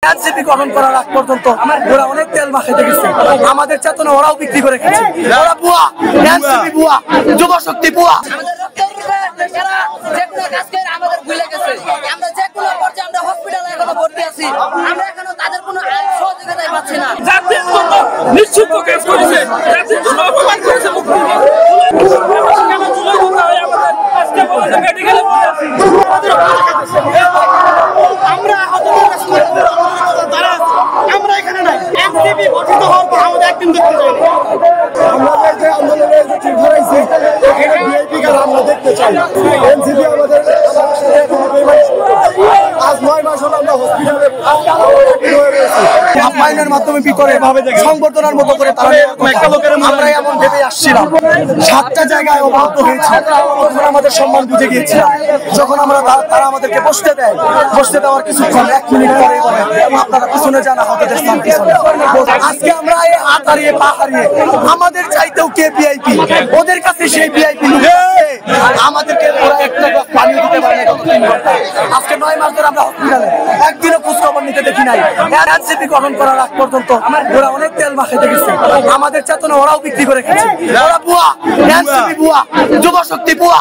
NCP গঠন করার আগ পর্যন্ত ওরা অনেক তেল মাখাইতে গেছে, আমাদের চেতনা ওরাও বিক্রি করে গেছে। ওরা বুয়া, এনসিপি বুয়া, যুব শক্তি বুয়া। মাধ্যমে ভিতরে সংবর্ধনার মতো করে আমরা এমন ভেবে আসছিলাম। 7টা জায়গায় অবরুদ্ধ হয়েছে, তখন আমাদের সম্মান বুঝে গিয়েছিলাম। যখন আমরা তারা আমাদেরকে বসতে দেয়, বসতে দেওয়ার কিছুক্ষণ 1 মিনিট পরে বলে আপনারা পিছনে যান, আহতদের স্থান পিছনে। আজকে আমরা এই হাত হারিয়ে পা হারিয়ে আমাদের চাইতেও কে ভিআইপি, ওদের কাছে সেই ভিআইপি আমাদেরকে ওরা একটা গ্লাস পানি দিতে পারে না। আজকে 9 মাস ধরে আমরা হসপিটালে একদিনও খোঁজ খবর নিতে দেখি নাই। এনসিপি গঠন করার আগ পর্যন্ত ওরা অনেক তেল মাখাইতে গেছে, আমাদের চেতনা ওরাও বিক্রি করে গেছে। ওরা বুয়া, এনসিপি বুয়া, যুব শক্তি বুয়া।